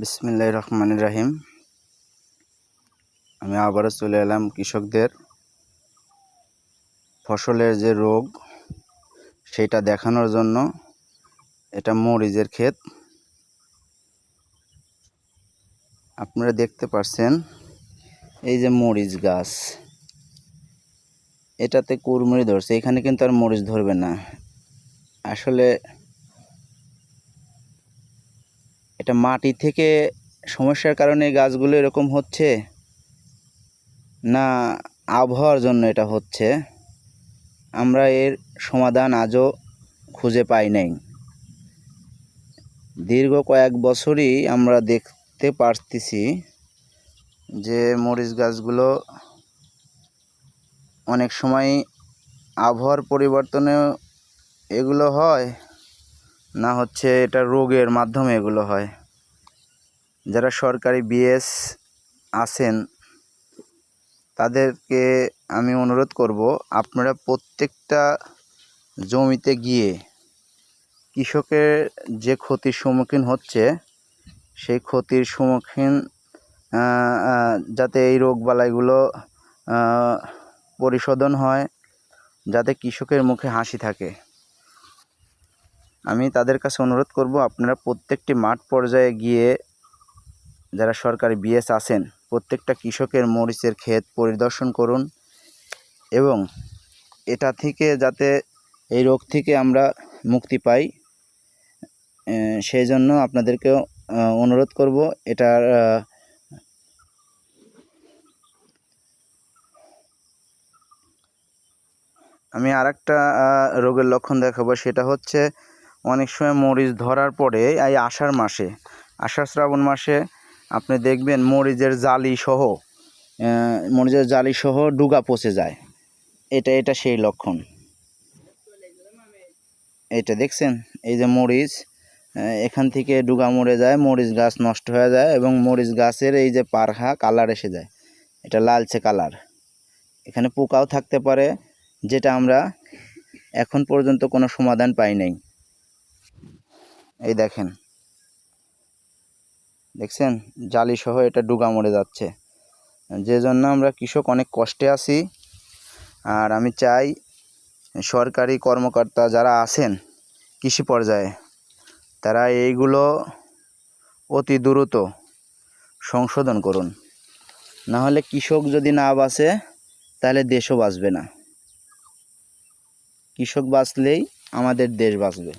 বিসমিল্লাহির রহমানির রহিম। আমি আবারও চলে এলাম কৃষকদের ফসলের যে রোগ সেটা দেখানোর জন্য। এটা মরিচের ক্ষেত, আপনারা দেখতে পাচ্ছেন। এই যে মরিচ গাছ, এটাতে কুড়মুড়ি ধরছে, এখানে কিন্তু আর মরিচ ধরবে না। আসলে এটা মাটি থেকে সমস্যার কারণে গাছগুলো এরকম হচ্ছে, না আবহাওয়ার জন্য এটা হচ্ছে, আমরা এর সমাধান আজও খুঁজে পাই নাই। দীর্ঘ কয়েক বছরই আমরা দেখতে পারতেছি যে মরিচ গাছগুলো অনেক সময় আবহাওয়ার পরিবর্তনে এগুলো হয়, না হচ্ছে এটা রোগের মাধ্যমে এগুলো হয়। যারা সরকারি বিএস আছেন তাদেরকে আমি অনুরোধ করব, আপনারা প্রত্যেকটা জমিতে গিয়ে কৃষকের যে ক্ষতির সম্মুখীন হচ্ছে সেই ক্ষতির সম্মুখীন যাতে এই রোগবালাইগুলো পরিশোধন হয়, যাতে কৃষকের মুখে হাসি থাকে, আমি তাদের কাছে অনুরোধ করব আপনারা প্রত্যেকটি মাঠ পর্যায়ে গিয়ে যারা সরকারি বিএস আছেন প্রত্যেকটা কৃষকের মরিচের ক্ষেত পরিদর্শন করুন, এবং এটা থেকে যাতে এই রোগ থেকে আমরা মুক্তি পাই সেই জন্য আপনাদেরকেও অনুরোধ করব। এটার আমি আরেকটা রোগের লক্ষণ দেখাবো, সেটা হচ্ছে অনেক সময় মরিচ ধরার পরে এই আষাঢ় মাসে, আষাঢ় শ্রাবণ মাসে আপনি দেখবেন মরিচের জালি সহ ডুগা পচে যায়। এটা সেই লক্ষণ। এটা দেখছেন, এই যে মরিচ এখান থেকে ডুগা মরে যায়, মরিচ গাছ নষ্ট হয়ে যায়, এবং মরিচ গাছের এই যে পারহা কালার এসে যায়, এটা লালচে কালার। এখানে পোকাও থাকতে পারে, যেটা আমরা এখন পর্যন্ত কোনো সমাধান পাই নাই। এই দেখছেন জালি সহ এটা ডুগা মরে যাচ্ছে, যে জন্য আমরা কৃষক অনেক কষ্টে আছি। আর আমি চাই সরকারি কর্মকর্তা যারা আছেন কৃষি পর্যায়ে, তারা এইগুলো অতি দ্রুত সংশোধন করুন, না হলে কৃষক যদি না বাঁচে তাহলে দেশও বাঁচবে না। কৃষক বাঁচলেই আমাদের দেশ বাঁচবে।